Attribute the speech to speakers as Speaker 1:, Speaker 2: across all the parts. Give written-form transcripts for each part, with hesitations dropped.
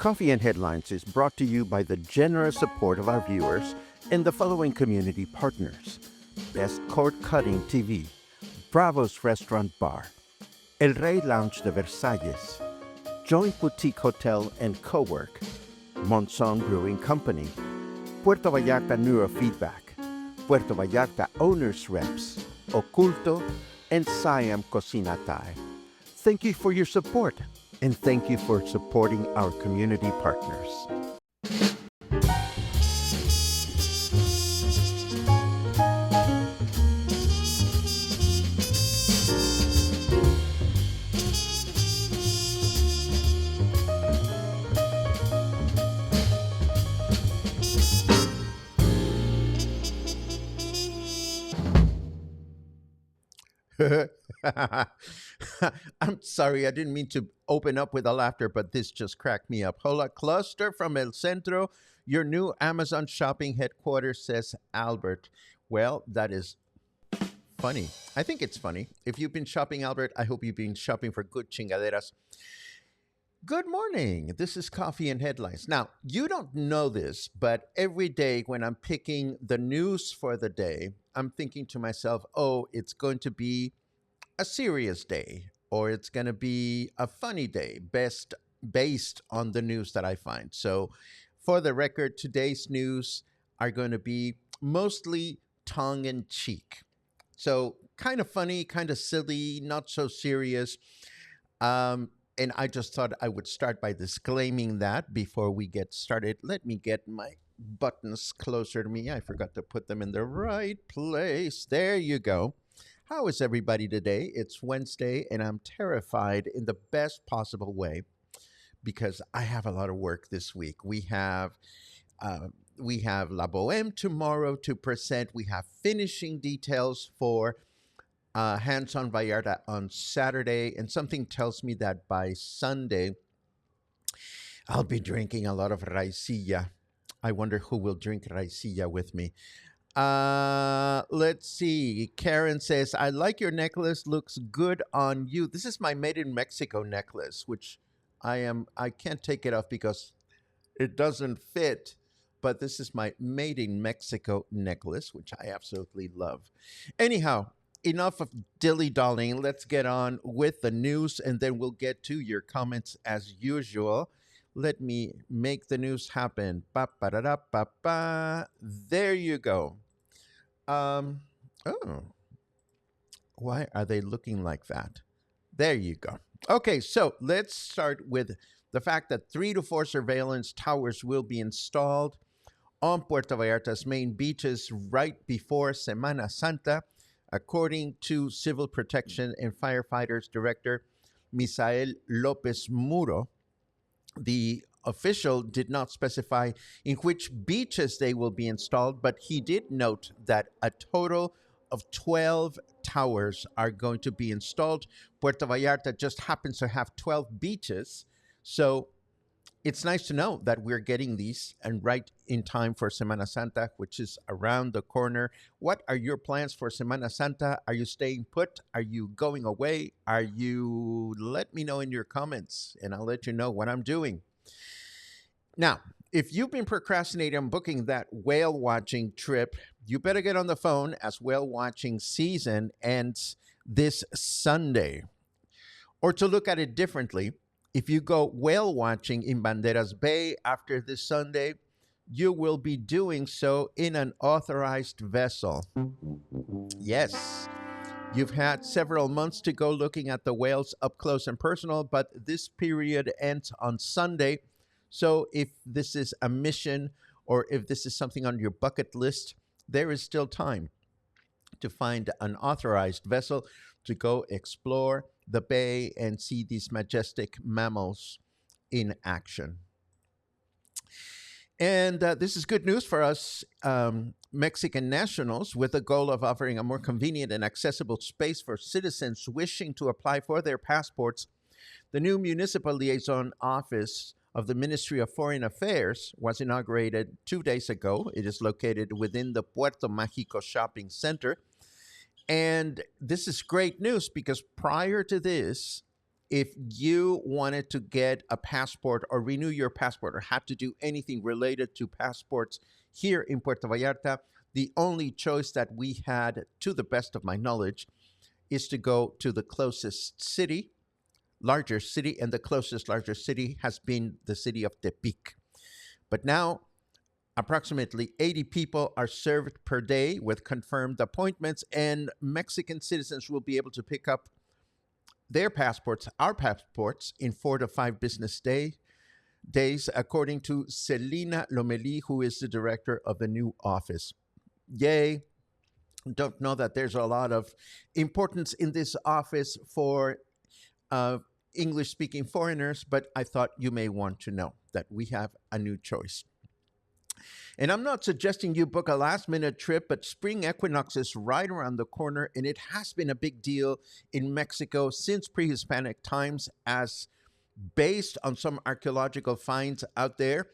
Speaker 1: Coffee and Headlines is brought to you by the generous support of our viewers and the following community partners: Best Cord Cutting TV, Bravo's Restaurant Bar, El Rey Lounge de Versalles, Joint Boutique Hotel and Cowork, Monson Brewing Company, Puerto Vallarta Neurofeedback, Puerto Vallarta Owners Reps, Oculto, and Siam Cocina Thai. Thank you for your support, and thank you for supporting our community partners. I'm sorry, I didn't mean to open up with a laughter, but this just cracked me up. Hola, Cluster from El Centro, your new Amazon shopping headquarters, says Albert. Well, that is funny. I think it's funny. If you've been shopping, Albert, I hope you've been shopping for good chingaderas. Good morning. This is Coffee and Headlines. Now, you don't know this, but every day when I'm picking the news for the day, I'm thinking to myself, oh, it's going to be a serious day or it's going to be a funny day based on the news that I find. So, for the record, today's news are going to be mostly tongue in cheek. So, kind of funny, kind of silly, not so serious. And I just thought I would start by disclaiming that before we get started. Let me get my buttons closer to me. I forgot to put them in the right place. There you go. How is everybody today? It's Wednesday, and I'm terrified in the best possible way because I have a lot of work this week. We have La Boheme tomorrow to present. We have finishing details for Hands on Vallarta on Saturday, and something tells me that by Sunday, I'll be drinking a lot of raicilla. I wonder who will drink raicilla with me. Let's see. Karen says, I like your necklace. Looks good on you. This is my Made in Mexico necklace, which I can't take it off because it doesn't fit. But this is my Made in Mexico necklace, which I absolutely love. Anyhow, enough of dilly-dallying. Let's get on with the news, and then we'll get to your comments as usual. Let me make the news happen. Ba-ba-da-da-ba-ba. There you go. Oh, why are they looking like that? There you go. Okay, so let's start with the fact that 3 to 4 surveillance towers will be installed on Puerto Vallarta's main beaches right before Semana Santa, according to Civil Protection and Firefighters Director Misael Lopez Muro. The official did not specify in which beaches they will be installed, but he did note that a total of 12 towers are going to be installed. Puerto Vallarta just happens to have 12 beaches, so it's nice to know that we're getting these and right in time for Semana Santa, which is around the corner. What are your plans for Semana Santa? Are you staying put? Are you going away? Let me know in your comments and I'll let you know what I'm doing. Now, if you've been procrastinating on booking that whale watching trip, you better get on the phone as whale watching season ends this Sunday. Or to look at it differently, if you go whale watching in Banderas Bay after this Sunday, you will be doing so in an authorized vessel. Yes, you've had several months to go looking at the whales up close and personal, but this period ends on Sunday. So if this is a mission or if this is something on your bucket list, there is still time to find an authorized vessel to go explore the bay and see these majestic mammals in action. And this is good news for us Mexican nationals, with the goal of offering a more convenient and accessible space for citizens wishing to apply for their passports. The new municipal liaison office of the Ministry of Foreign Affairs was inaugurated 2 days ago. It is located within the Puerto Mágico shopping center. And this is great news because prior to this, if you wanted to get a passport or renew your passport or had to do anything related to passports here in Puerto Vallarta, the only choice that we had, to the best of my knowledge, is to go to the closest city, larger city, and the closest larger city has been the city of Tepic. But now, approximately 80 people are served per day with confirmed appointments, and Mexican citizens will be able to pick up their passports, our passports, in 4 to 5 business days, according to Celina Lomeli, who is the director of the new office. Yay. Don't know that there's a lot of importance in this office for uh, English speaking foreigners, but I thought you may want to know that we have a new choice. And I'm not suggesting you book a last minute trip, but spring equinox is right around the corner, and it has been a big deal in Mexico since pre Hispanic times, as based on some archaeological finds out there,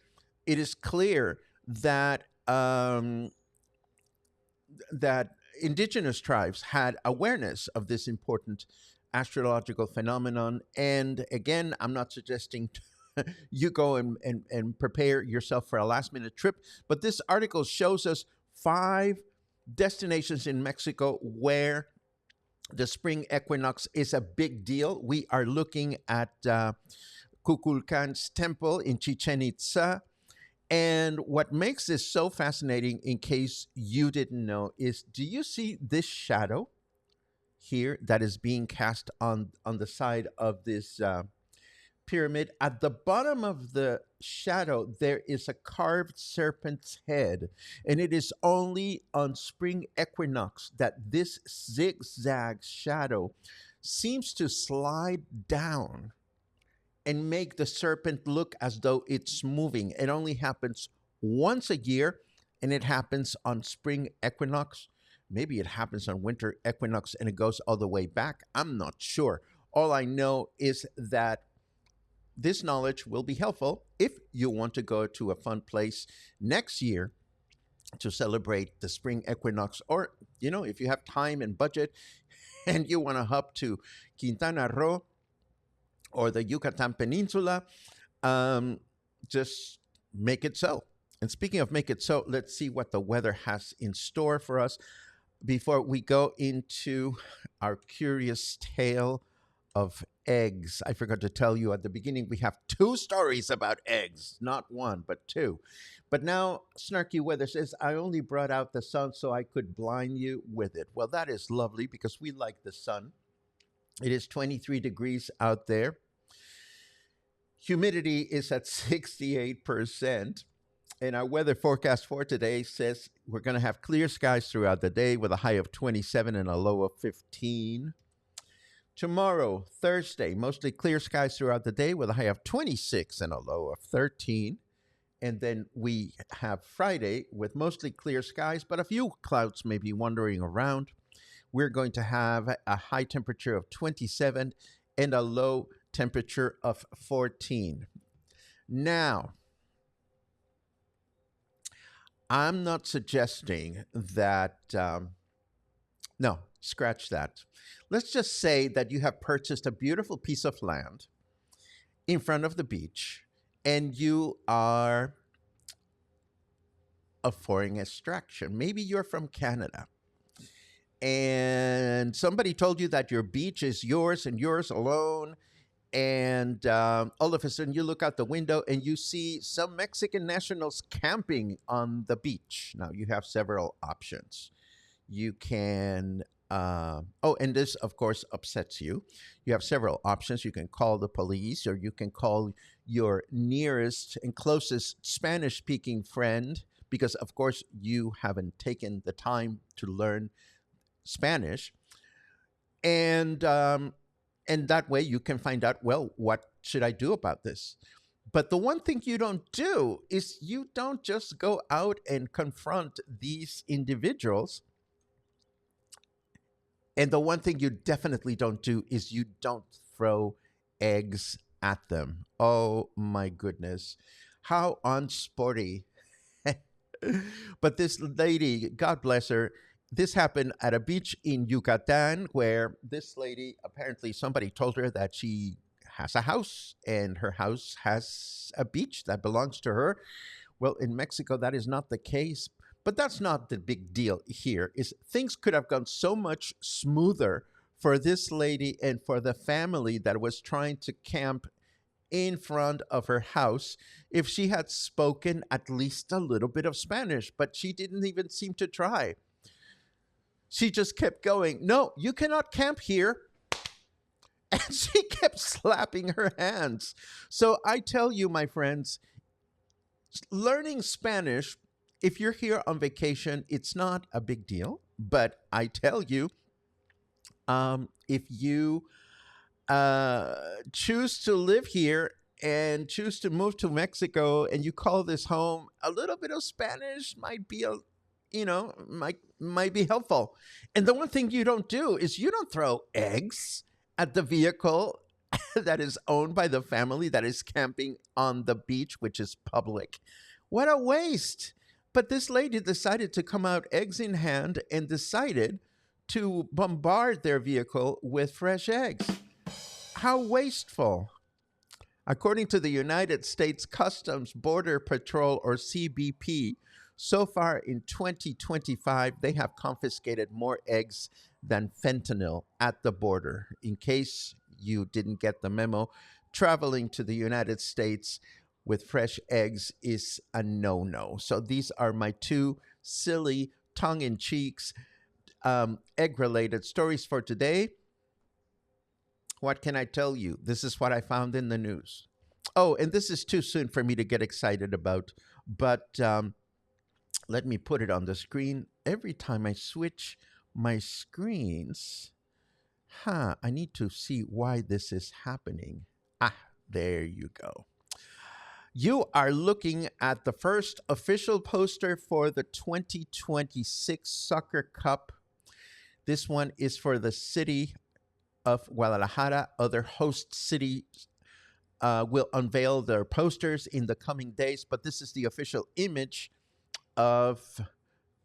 Speaker 1: it is clear that that indigenous tribes had awareness of this important astrological phenomenon. And again, I'm not suggesting you go and prepare yourself for a last minute trip, but this article shows us 5 destinations in Mexico where the spring equinox is a big deal. We are looking at Kukulkan's temple in Chichen Itza. And what makes this so fascinating, in case you didn't know, is, do you see this shadow here that is being cast on the side of this pyramid? At the bottom of the shadow, there is a carved serpent's head. And it is only on spring equinox that this zigzag shadow seems to slide down and make the serpent look as though it's moving. It only happens once a year, and it happens on spring equinox. Maybe it happens on winter equinox and it goes all the way back. I'm not sure. All I know is that this knowledge will be helpful if you want to go to a fun place next year to celebrate the spring equinox, or, if you have time and budget and you want to hop to Quintana Roo or the Yucatan Peninsula, just make it so. And speaking of make it so, let's see what the weather has in store for us before we go into our curious tale of eggs. I forgot to tell you at the beginning, we have 2 stories about eggs, not 1, but 2. But now, Snarky Weather says, I only brought out the sun so I could blind you with it. Well, that is lovely because we like the sun. It is 23 degrees out there. Humidity is at 68%. And our weather forecast for today says we're going to have clear skies throughout the day with a high of 27 and a low of 15. Tomorrow, Thursday, mostly clear skies throughout the day with a high of 26 and a low of 13. And then we have Friday with mostly clear skies, but a few clouds may be wandering around. We're going to have a high temperature of 27 and a low temperature of 14. Now, I'm not suggesting that, no, scratch that. Let's just say that you have purchased a beautiful piece of land in front of the beach and you are of foreign extraction. Maybe you're from Canada and somebody told you that your beach is yours and yours alone. And all of a sudden you look out the window and you see some Mexican nationals camping on the beach. Now you have several options. You can, and this of course upsets you. You have several options. You can call the police, or you can call your nearest and closest Spanish speaking friend, because of course you haven't taken the time to learn Spanish. And that way you can find out, well, what should I do about this? But the one thing you don't do is you don't just go out and confront these individuals. And the one thing you definitely don't do is you don't throw eggs at them. Oh my goodness. How unsporty. But this lady, God bless her, This happened at a beach in Yucatan where this lady, apparently somebody told her that she has a house and her house has a beach that belongs to her. Well, in Mexico, that is not the case. But that's not the big deal here. Is things could have gone so much smoother for this lady and for the family that was trying to camp in front of her house if she had spoken at least a little bit of Spanish, but she didn't even seem to try. She just kept going, "No, you cannot camp here." And she kept slapping her hands. So I tell you, my friends, learning Spanish, if you're here on vacation, it's not a big deal. But I tell you, if you uh, choose to live here and choose to move to Mexico and you call this home, a little bit of Spanish might be might be helpful. And the one thing you don't do is you don't throw eggs at the vehicle that is owned by the family that is camping on the beach, which is public. What a waste. But this lady decided to come out eggs in hand and decided to bombard their vehicle with fresh eggs. How wasteful. According to the United States Customs Border Patrol, or CBP, so far in 2025, they have confiscated more eggs than fentanyl at the border. In case you didn't get the memo, traveling to the United States with fresh eggs is a no no. So these are my two silly, tongue in cheeks, egg related stories for today. What can I tell you? This is what I found in the news. Oh, and this is too soon for me to get excited about, but let me put it on the screen. Every time I switch my screens, I need to see why this is happening. There you go. You are looking at the first official poster for the 2026 Soccer Cup. This one is for the city of Guadalajara. Other host cities will unveil their posters in the coming days, but this is the official image of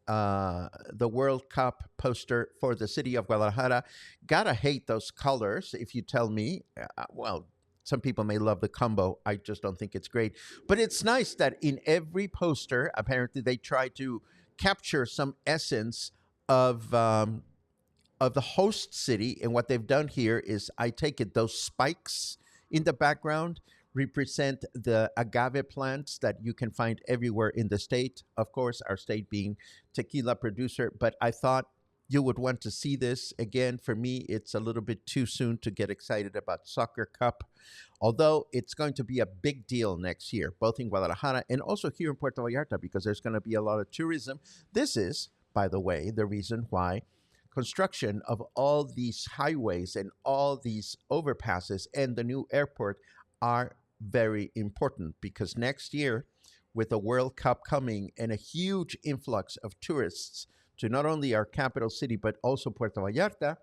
Speaker 1: the World Cup poster for the city of Guadalajara. Gotta hate those colors, if you tell me. Well, some people may love the combo. I just don't think it's great. But it's nice that in every poster, apparently, they try to capture some essence of the host city. And what they've done here is, I take it, those spikes in the background represent the agave plants that you can find everywhere in the state. Of course, our state being tequila producer. But I thought you would want to see this. Again, for me, it's a little bit too soon to get excited about Soccer Cup, although it's going to be a big deal next year, both in Guadalajara and also here in Puerto Vallarta, because there's going to be a lot of tourism. This is, by the way, the reason why construction of all these highways and all these overpasses and the new airport are very important, because next year, with the World Cup coming and a huge influx of tourists to not only our capital city but also Puerto Vallarta,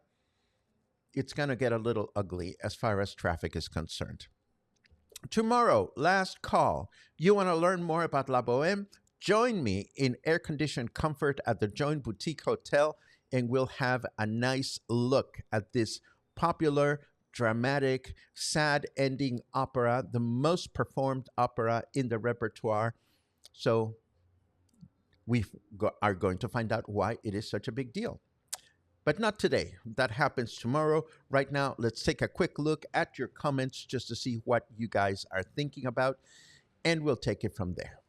Speaker 1: it's going to get a little ugly as far as traffic is concerned. Tomorrow, last call. You want to learn more about La Boheme? Join me in air-conditioned comfort at the Join Boutique Hotel, and we'll have a nice look at this popular, dramatic, sad ending opera, the most performed opera in the repertoire. So we are going to find out why it is such a big deal. But not today. That happens tomorrow. Right now, let's take a quick look at your comments just to see what you guys are thinking about, and we'll take it from there.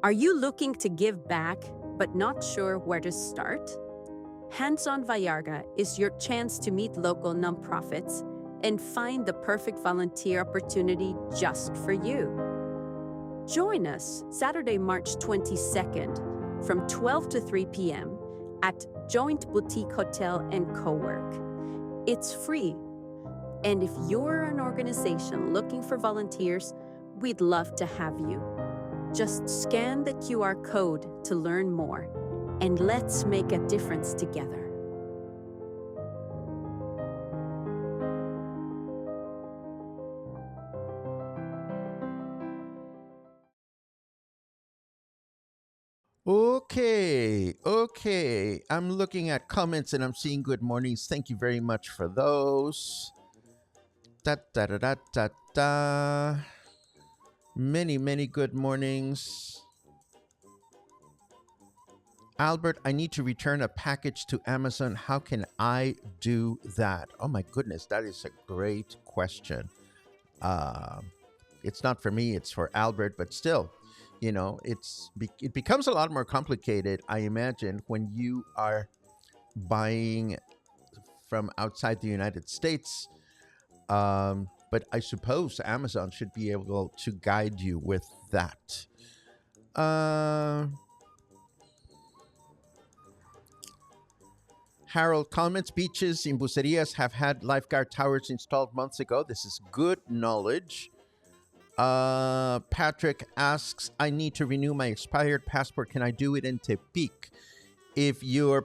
Speaker 2: Are you looking to give back but not sure where to start? Hands on Vallarta is your chance to meet local nonprofits and find the perfect volunteer opportunity just for you. Join us Saturday, March 22nd from 12 to 3 p.m. at Joint Boutique Hotel and Co-work. It's free. And if you're an organization looking for volunteers, we'd love to have you. Just scan the QR code to learn more, and let's make a difference together.
Speaker 1: Okay, okay. I'm looking at comments and I'm seeing good mornings. Thank you very much for those. Da da da da da da. Many, many good mornings. Albert, I need to return a package to Amazon. How can I do that? Oh my goodness, that is a great question. Um, it's not for me; it's for Albert. But still, it becomes a lot more complicated, I imagine, when you are buying from outside the United States. But I suppose Amazon should be able to guide you with that. Uh, Harold comments beaches in Bucerias have had lifeguard towers installed months ago. This is good knowledge. Patrick asks, I need to renew my expired passport. Can I do it in Tepic? If you are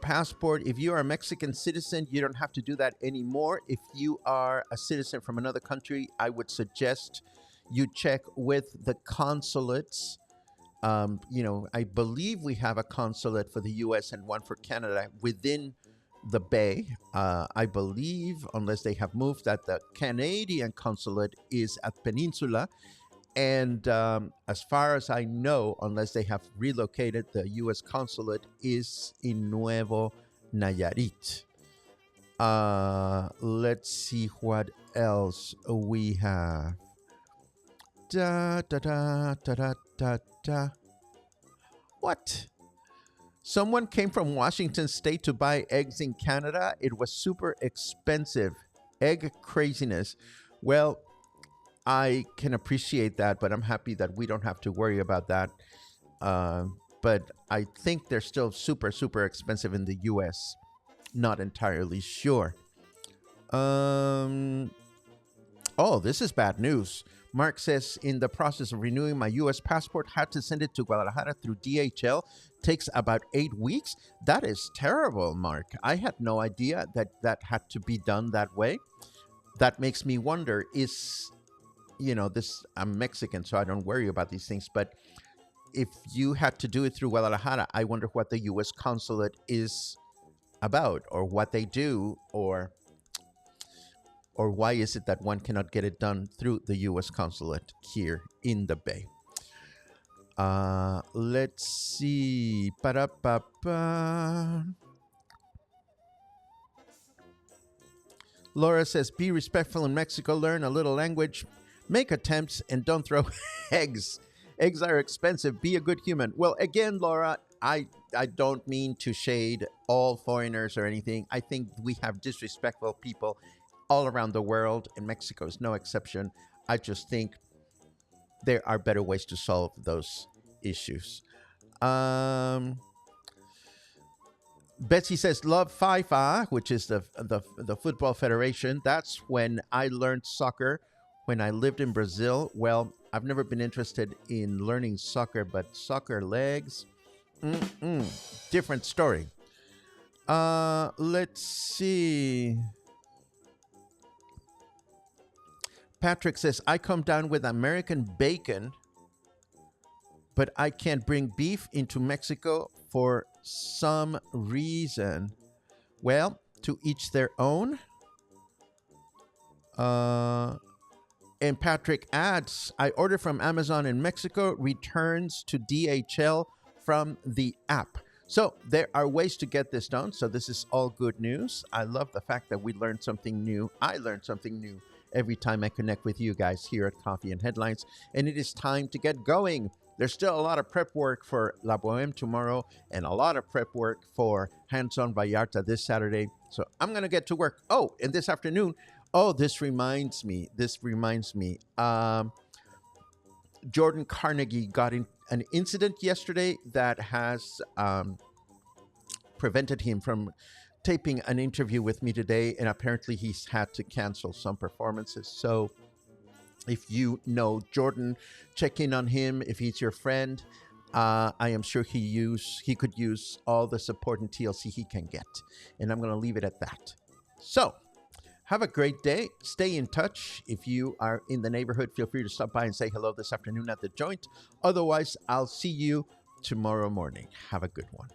Speaker 1: a Mexican citizen, you don't have to do that anymore. If you are a citizen from another country, I would suggest you check with the consulates. I believe we have a consulate for the US and one for Canada within the Bay. I believe, unless they have moved, that the Canadian consulate is at Peninsula. And as far as I know, unless they have relocated, the U.S. consulate is in Nuevo Nayarit. Let's see what else we have. Da da da da da da da. What? Someone came from Washington State to buy eggs in Canada. It was super expensive. Egg craziness. Well, I can appreciate that, but I'm happy that we don't have to worry about that. But I think they're still super, super expensive in the US. Not entirely sure. Oh, this is bad news. Mark says, in the process of renewing my US passport, had to send it to Guadalajara through DHL. Takes about 8 weeks. That is terrible, Mark. I had no idea that had to be done that way. That makes me wonder, I'm Mexican, so I don't worry about these things. But if you had to do it through Guadalajara, I wonder what the U.S. consulate is about, or what they do, or why is it that one cannot get it done through the U.S. consulate here in the Bay. Let's see. Ba-da-ba-ba. Laura says, be respectful in Mexico, learn a little language, make attempts, and don't throw eggs. Eggs are expensive. Be a good human. Well, again, Laura, I don't mean to shade all foreigners or anything. I think we have disrespectful people all around the world, and Mexico is no exception. I just think there are better ways to solve those issues. Betsy says, love FIFA, which is the football federation. That's when I learned soccer when I lived in Brazil. Well, I've never been interested in learning soccer, but soccer legs, different story. Let's see. Patrick says, I come down with American bacon, but I can't bring beef into Mexico for some reason. Well, to each their own. And Patrick adds, I order from Amazon in Mexico, returns to DHL from the app. So there are ways to get this done. So this is all good news. I love the fact that we learned something new. I learned something new every time I connect with you guys here at Coffee and Headlines. And it is time to get going. There's still a lot of prep work for La Boheme tomorrow and a lot of prep work for Hands-on Vallarta this Saturday. So I'm going to get to work. Oh, and this afternoon, this reminds me. Jordan Carnegie got in an incident yesterday that has prevented him from taping an interview with me today, and apparently he's had to cancel some performances. So if you know Jordan, check in on him. If he's your friend, I am sure he could use all the support and TLC he can get. And I'm going to leave it at that. So have a great day. Stay in touch. If you are in the neighborhood, feel free to stop by and say hello this afternoon at the joint. Otherwise, I'll see you tomorrow morning. Have a good one.